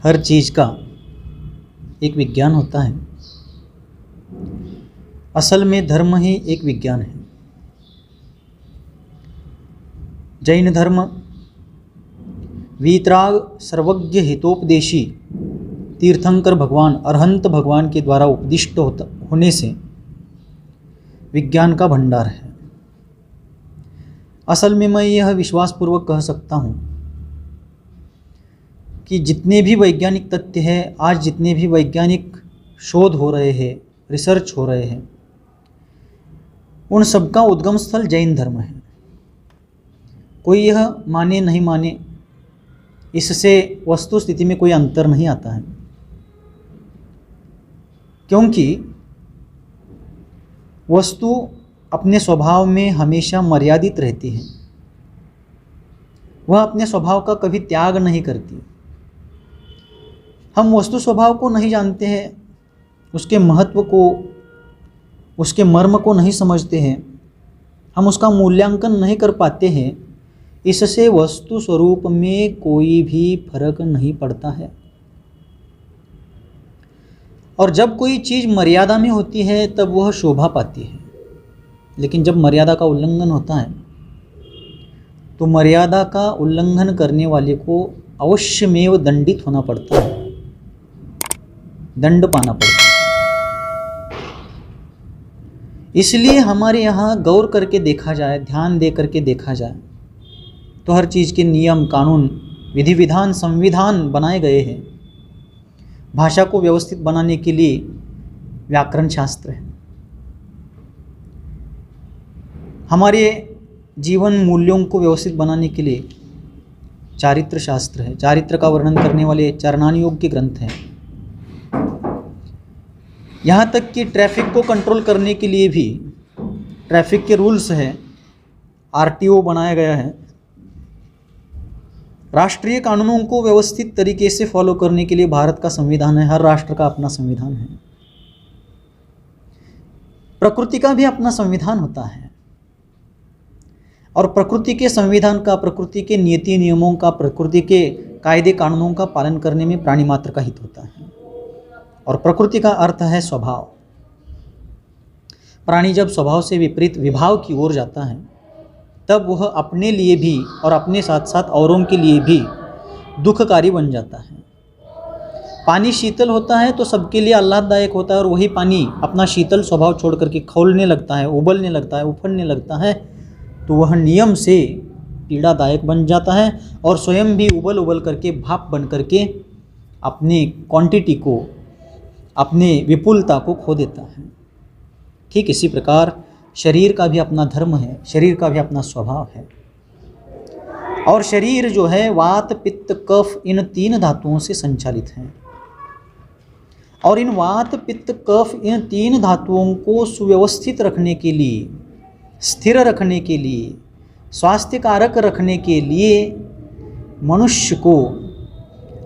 हर चीज़ का एक विज्ञान होता है। असल में धर्म ही एक विज्ञान है। जैन धर्म वीतराग सर्वज्ञ हितोपदेशी तीर्थंकर भगवान अरहंत भगवान के द्वारा उपदिष्ट होने से विज्ञान का भंडार है। असल में मैं यह विश्वासपूर्वक कह सकता हूँ कि जितने भी वैज्ञानिक तथ्य हैं, आज जितने भी वैज्ञानिक शोध हो रहे हैं, रिसर्च हो रहे हैं, उन सबका उद्गम स्थल जैन धर्म है। कोई यह माने नहीं माने, इससे वस्तु स्थिति में कोई अंतर नहीं आता है, क्योंकि वस्तु अपने स्वभाव में हमेशा मर्यादित रहती है। वह अपने स्वभाव का कभी त्याग नहीं करती। हम वस्तु स्वभाव को नहीं जानते हैं, उसके महत्व को, उसके मर्म को नहीं समझते हैं, हम उसका मूल्यांकन नहीं कर पाते हैं। इससे वस्तु स्वरूप में कोई भी फर्क नहीं पड़ता है। और जब कोई चीज़ मर्यादा में होती है तब वह शोभा पाती है, लेकिन जब मर्यादा का उल्लंघन होता है तो मर्यादा का उल्लंघन करने वाले को अवश्यमेव दंडित होना पड़ता है, दंड पाना पड़ता है। इसलिए हमारे यहाँ गौर करके देखा जाए, ध्यान दे करके देखा जाए तो हर चीज़ के नियम, कानून, विधि विधान, संविधान बनाए गए हैं। भाषा को व्यवस्थित बनाने के लिए व्याकरण शास्त्र है, हमारे जीवन मूल्यों को व्यवस्थित बनाने के लिए चारित्र शास्त्र है, चारित्र का वर्णन करने वाले चरणानुयोग के ग्रंथ हैं। यहाँ तक कि ट्रैफिक को कंट्रोल करने के लिए भी ट्रैफिक के रूल्स हैं, आरटीओ बनाया गया है। राष्ट्रीय कानूनों को व्यवस्थित तरीके से फॉलो करने के लिए भारत का संविधान है। हर राष्ट्र का अपना संविधान है। प्रकृति का भी अपना संविधान होता है, और प्रकृति के संविधान का, प्रकृति के नीति नियमों का, प्रकृति के कायदे कानूनों का पालन करने में प्राणी मात्र का हित होता है। और प्रकृति का अर्थ है स्वभाव। प्राणी जब स्वभाव से विपरीत विभाव की ओर जाता है तब वह अपने लिए भी और अपने साथ साथ औरों के लिए भी दुखकारी बन जाता है। पानी शीतल होता है तो सबके लिए आह्लाददायक होता है, और वही पानी अपना शीतल स्वभाव छोड़ करके खौलने लगता है, उबलने लगता है, उफड़ने लगता है, तो वह नियम से पीड़ादायक बन जाता है और स्वयं भी उबल उबल करके भाप बन करके अपने क्वांटिटी को, अपने विपुलता को खो देता है। ठीक इसी प्रकार शरीर का भी अपना धर्म है, शरीर का भी अपना स्वभाव है। और शरीर जो है वात, पित्त, कफ, इन 3 धातुओं से संचालित है। और इन वात, पित्त, कफ, इन 3 धातुओं को सुव्यवस्थित रखने के लिए, स्थिर रखने के लिए, स्वास्थ्यकारक रखने के लिए मनुष्य को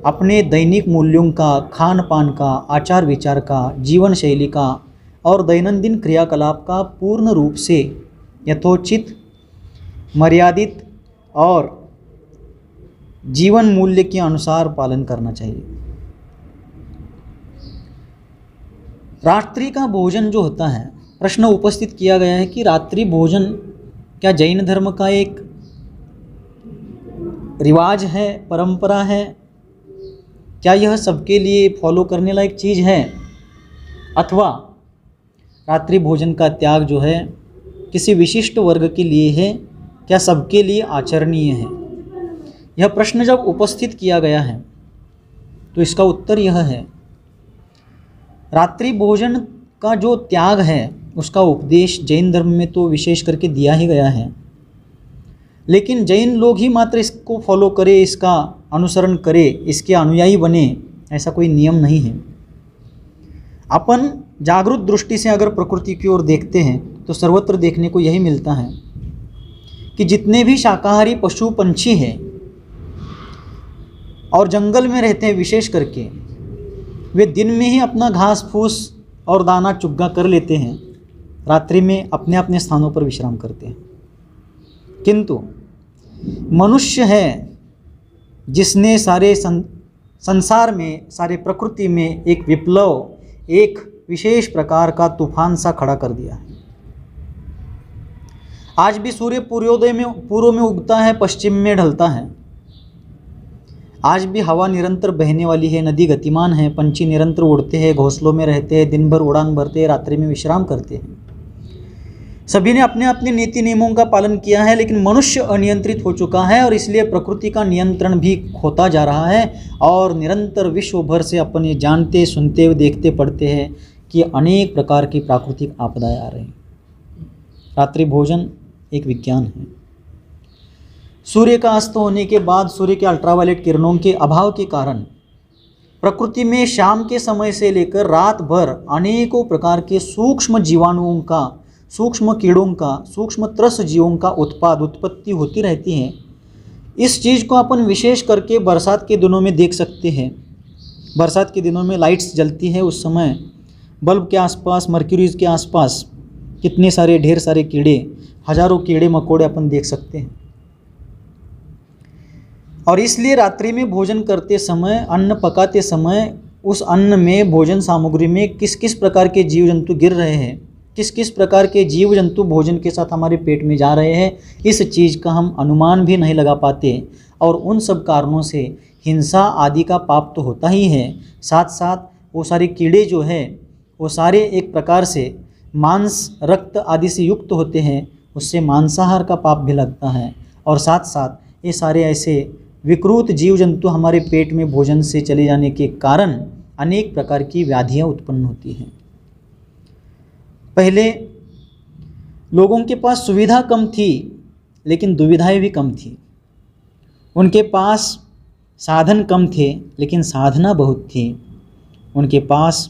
अपने दैनिक मूल्यों का, खान पान का, आचार विचार का, जीवन शैली का और दैनंदिन क्रियाकलाप का पूर्ण रूप से यथोचित, मर्यादित और जीवन मूल्य के अनुसार पालन करना चाहिए। रात्रि का भोजन जो होता है, प्रश्न उपस्थित किया गया है कि रात्रि भोजन क्या जैन धर्म का एक रिवाज है, परंपरा है? क्या यह सबके लिए फॉलो करने लायक चीज़ है, अथवा रात्रि भोजन का त्याग जो है किसी विशिष्ट वर्ग के लिए है, क्या सबके लिए आचरणीय है? यह प्रश्न जब उपस्थित किया गया है तो इसका उत्तर यह है, रात्रि भोजन का जो त्याग है उसका उपदेश जैन धर्म में तो विशेष करके दिया ही गया है, लेकिन जैन लोग ही मात्र इसको फॉलो करें, इसका अनुसरण करें, इसके अनुयायी बने, ऐसा कोई नियम नहीं है। अपन जागरूक दृष्टि से अगर प्रकृति की ओर देखते हैं तो सर्वत्र देखने को यही मिलता है कि जितने भी शाकाहारी पशु पंछी हैं और जंगल में रहते हैं विशेष करके, वे दिन में ही अपना घास फूस और दाना चुग्गा कर लेते हैं, रात्रि में अपने अपने स्थानों पर विश्राम करते हैं। किंतु मनुष्य है जिसने सारे संसार में, सारे प्रकृति में एक विप्लव, एक विशेष प्रकार का तूफान सा खड़ा कर दिया है। आज भी सूर्य पूर्व में उगता है, पश्चिम में ढलता है। आज भी हवा निरंतर बहने वाली है, नदी गतिमान है, पंछी निरंतर उड़ते हैं, घोंसलों में रहते हैं, दिन भर उड़ान भरते हैं, रात्रि में विश्राम करते हैं। सभी ने अपने अपने नीति नियमों का पालन किया है, लेकिन मनुष्य अनियंत्रित हो चुका है और इसलिए प्रकृति का नियंत्रण भी खोता जा रहा है। और निरंतर विश्व भर से अपन ये जानते, सुनते, देखते, पढ़ते हैं कि अनेक प्रकार की प्राकृतिक आपदाएं आ रही हैं। रात्रि भोजन एक विज्ञान है। सूर्य का अस्त होने के बाद सूर्य के अल्ट्रावायलेट किरणों के अभाव के कारण प्रकृति में शाम के समय से लेकर रात भर अनेकों प्रकार के सूक्ष्म जीवाणुओं का, सूक्ष्म कीड़ों का, सूक्ष्म त्रस्त जीवों का उत्पत्ति होती रहती है। इस चीज़ को अपन विशेष करके बरसात के दिनों में देख सकते हैं। बरसात के दिनों में लाइट्स जलती है, उस समय बल्ब के आसपास, मर्क्यूरीज के आसपास कितने सारे, ढेर सारे कीड़े, हजारों कीड़े मकोड़े अपन देख सकते हैं। और इसलिए रात्रि में भोजन करते समय, अन्न पकाते समय, उस अन्न में, भोजन सामग्री में किस किस प्रकार के जीव जंतु गिर रहे हैं, किस किस प्रकार के जीव जंतु भोजन के साथ हमारे पेट में जा रहे हैं, इस चीज़ का हम अनुमान भी नहीं लगा पाते। और उन सब कारणों से हिंसा आदि का पाप तो होता ही है, साथ साथ वो सारे कीड़े जो है वो सारे एक प्रकार से मांस, रक्त आदि से युक्त होते हैं, उससे मांसाहार का पाप भी लगता है। और साथ साथ ये सारे ऐसे विकृत जीव जंतु हमारे पेट में भोजन से चले जाने के कारण अनेक प्रकार की व्याधियाँ उत्पन्न होती हैं। पहले लोगों के पास सुविधा कम थी, लेकिन दुविधाएं भी कम थी। उनके पास साधन कम थे, लेकिन साधना बहुत थी। उनके पास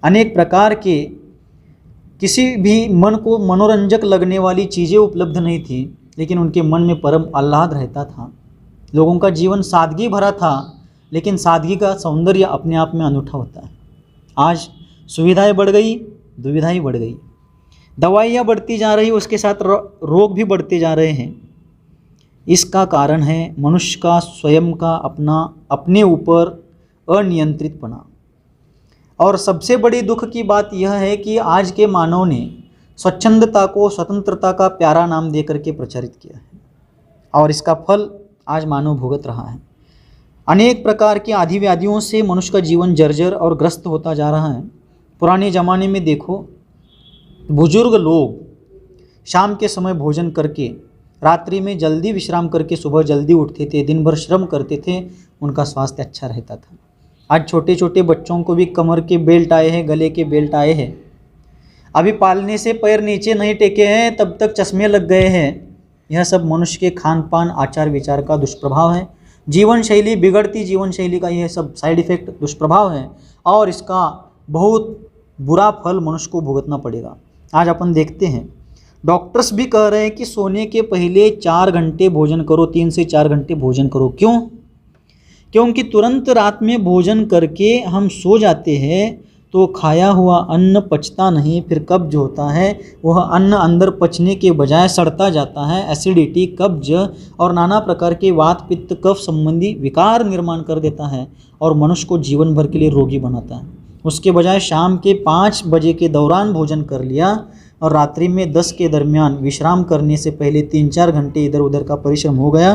अनेक प्रकार के किसी भी मन को मनोरंजक लगने वाली चीज़ें उपलब्ध नहीं थी, लेकिन उनके मन में परम आह्लाद रहता था। लोगों का जीवन सादगी भरा था, लेकिन सादगी का सौंदर्य अपने आप में अनूठा होता है। आज सुविधाएं बढ़ गई, दुविधाएं बढ़ गई, दवाइयाँ बढ़ती जा रही, उसके साथ रोग भी बढ़ते जा रहे हैं। इसका कारण है मनुष्य का स्वयं का अपने ऊपर अनियंत्रितपना। और सबसे बड़ी दुख की बात यह है कि आज के मानव ने स्वच्छंदता को स्वतंत्रता का प्यारा नाम दे करके प्रचारित किया है, और इसका फल आज मानव भुगत रहा है। अनेक प्रकार की आदि व्याधियों से मनुष्य का जीवन जर्जर और ग्रस्त होता जा रहा है। पुराने ज़माने में देखो, बुजुर्ग लोग शाम के समय भोजन करके रात्रि में जल्दी विश्राम करके सुबह जल्दी उठते थे, दिन भर श्रम करते थे, उनका स्वास्थ्य अच्छा रहता था। आज छोटे छोटे बच्चों को भी कमर के बेल्ट आए हैं, गले के बेल्ट आए हैं। अभी पालने से पैर नीचे नहीं टेके हैं तब तक चश्मे लग गए हैं। यह सब मनुष्य के खान पान, आचार विचार का दुष्प्रभाव है। जीवन शैली, बिगड़ती जीवन शैली का यह सब साइड इफ़ेक्ट, दुष्प्रभाव है, और इसका बहुत बुरा फल मनुष्य को भुगतना पड़ेगा। आज अपन देखते हैं, डॉक्टर्स भी कह रहे हैं कि सोने के पहले 4 घंटे भोजन करो, 3 से 4 घंटे भोजन करो। क्यों? क्योंकि तुरंत रात में भोजन करके हम सो जाते हैं तो खाया हुआ अन्न पचता नहीं, फिर कब्ज होता है। वह अन्न अंदर पचने के बजाय सड़ता जाता है। एसिडिटी, कब्ज और नाना प्रकार के वात, पित्त, कफ संबंधी विकार निर्माण कर देता है और मनुष्य को जीवन भर के लिए रोगी बनाता है। उसके बजाय शाम के 5 बजे के दौरान भोजन कर लिया और रात्रि में 10 के दरमियान विश्राम करने से पहले 3-4 घंटे इधर उधर का परिश्रम हो गया।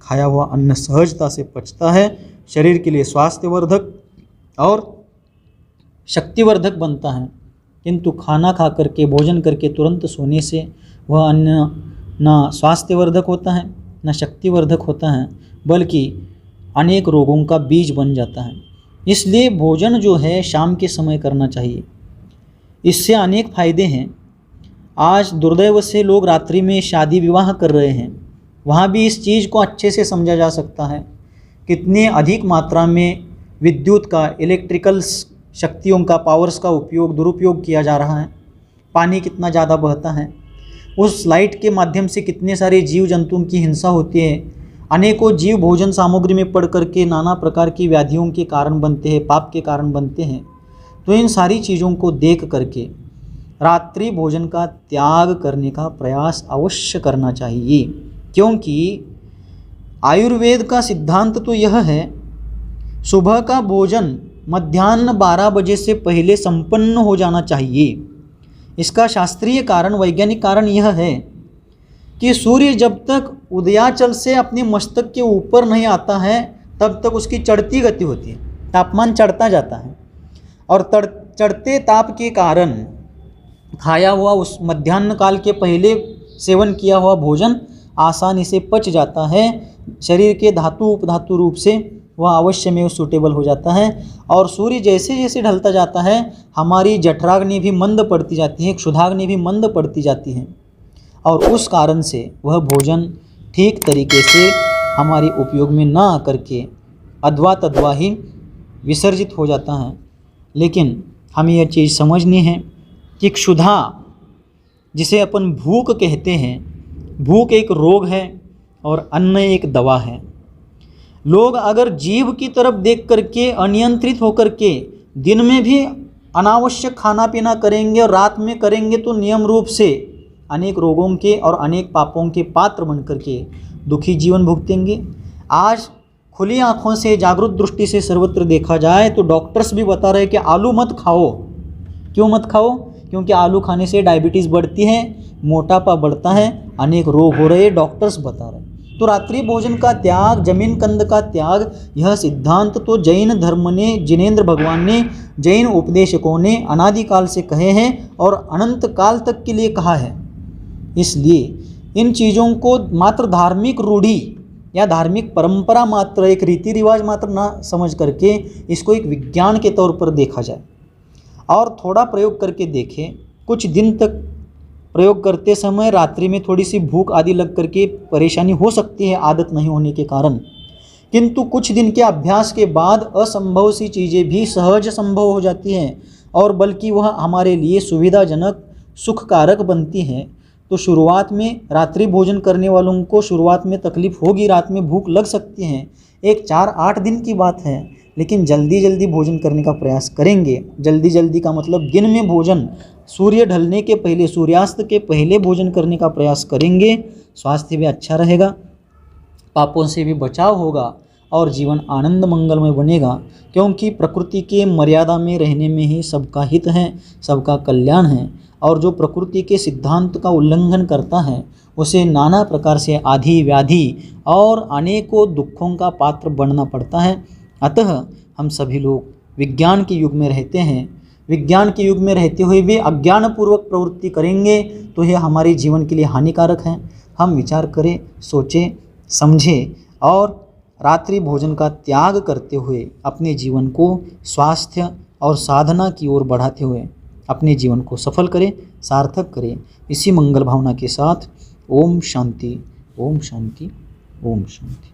खाया हुआ अन्न सहजता से पचता है, शरीर के लिए स्वास्थ्यवर्धक और शक्तिवर्धक बनता है। किंतु खाना खा करके, भोजन करके तुरंत सोने से वह अन्न न स्वास्थ्यवर्धक होता है, न शक्तिवर्धक होता है, बल्कि अनेक रोगों का बीज बन जाता है। इसलिए भोजन जो है शाम के समय करना चाहिए। इससे अनेक फायदे हैं। आज दुर्दैव से लोग रात्रि में शादी विवाह कर रहे हैं, वहाँ भी इस चीज़ को अच्छे से समझा जा सकता है। कितने अधिक मात्रा में विद्युत का, इलेक्ट्रिकल शक्तियों का, पावर्स का उपयोग, दुरुपयोग किया जा रहा है। पानी कितना ज़्यादा बहता है, उस लाइट के माध्यम से कितने सारे जीव जंतुओं की हिंसा होती है। अनेकों जीव भोजन सामग्री में पड़ करके नाना प्रकार की व्याधियों के कारण बनते हैं, पाप के कारण बनते हैं। तो इन सारी चीज़ों को देख करके रात्रि भोजन का त्याग करने का प्रयास अवश्य करना चाहिए, क्योंकि आयुर्वेद का सिद्धांत तो यह है सुबह का भोजन मध्याह्न 12 बजे से पहले संपन्न हो जाना चाहिए। इसका शास्त्रीय कारण, वैज्ञानिक कारण यह है कि सूर्य जब तक उदयाचल से अपने मस्तक के ऊपर नहीं आता है तब तक उसकी चढ़ती गति होती है, तापमान चढ़ता जाता है और चढ़ते ताप के कारण खाया हुआ उस मध्याह्न काल के पहले सेवन किया हुआ भोजन आसानी से पच जाता है, शरीर के धातु उपधातु रूप से वह अवश्य में सूटेबल हो जाता है। और सूर्य जैसे जैसे ढलता जाता है हमारी जठराग्नि भी मंद पड़ती जाती है, क्षुधाग्नि भी मंद पड़ती जाती है और उस कारण से वह भोजन ठीक तरीके से हमारे उपयोग में ना आकर के अधवा तधवा ही विसर्जित हो जाता है। लेकिन हमें यह चीज़ समझनी है कि क्षुधा, जिसे अपन भूख कहते हैं, भूख एक रोग है और अन्न एक दवा है। लोग अगर जीभ की तरफ देख करके अनियंत्रित होकर के दिन में भी अनावश्यक खाना पीना करेंगे और रात में करेंगे तो नियम रूप से अनेक रोगों के और अनेक पापों के पात्र बन करके दुखी जीवन भुगतेंगे। आज खुली आंखों से, जागरूक दृष्टि से सर्वत्र देखा जाए तो डॉक्टर्स भी बता रहे हैं कि आलू मत खाओ। क्यों मत खाओ? क्योंकि आलू खाने से डायबिटीज़ बढ़ती है, मोटापा बढ़ता है, अनेक रोग हो रहे हैं, डॉक्टर्स बता रहे हैं। तो रात्रि भोजन का त्याग, जमीन कंद का त्याग, यह सिद्धांत तो जैन धर्म ने, जिनेंद्र भगवान ने, जैन उपदेशकों ने अनादिकाल से कहे हैं और अनंत काल तक के लिए कहा है। इसलिए इन चीज़ों को मात्र धार्मिक रूढ़ी या धार्मिक परंपरा मात्र, एक रीति रिवाज मात्र ना समझ करके इसको एक विज्ञान के तौर पर देखा जाए और थोड़ा प्रयोग करके देखें। कुछ दिन तक प्रयोग करते समय रात्रि में थोड़ी सी भूख आदि लग करके परेशानी हो सकती है आदत नहीं होने के कारण, किंतु कुछ दिन के अभ्यास के बाद असंभव सी चीज़ें भी सहज संभव हो जाती हैं और बल्कि वह हमारे लिए सुविधाजनक, सुखकारक बनती हैं। तो शुरुआत में रात्रि भोजन करने वालों को शुरुआत में तकलीफ होगी, रात में भूख लग सकती है, एक 4-8 दिन की बात है, लेकिन जल्दी जल्दी भोजन करने का प्रयास करेंगे। जल्दी जल्दी का मतलब दिन में भोजन, सूर्य ढलने के पहले, सूर्यास्त के पहले भोजन करने का प्रयास करेंगे। स्वास्थ्य भी अच्छा रहेगा, पापों से भी बचाव होगा और जीवन आनंद मंगलमय बनेगा, क्योंकि प्रकृति के मर्यादा में रहने में ही सबका हित है, सबका कल्याण है। और जो प्रकृति के सिद्धांत का उल्लंघन करता है उसे नाना प्रकार से आधि व्याधि और अनेकों दुखों का पात्र बनना पड़ता है। अतः हम सभी लोग विज्ञान के युग में रहते हैं, विज्ञान के युग में रहते हुए भी अज्ञानपूर्वक प्रवृत्ति करेंगे तो यह हमारे जीवन के लिए हानिकारक है। हम विचार करें, सोचें, समझें और रात्रि भोजन का त्याग करते हुए अपने जीवन को स्वास्थ्य और साधना की ओर बढ़ाते हुए अपने जीवन को सफल करें, सार्थक करें। इसी मंगल भावना के साथ ओम शांति, ओम शांति, ओम शांति।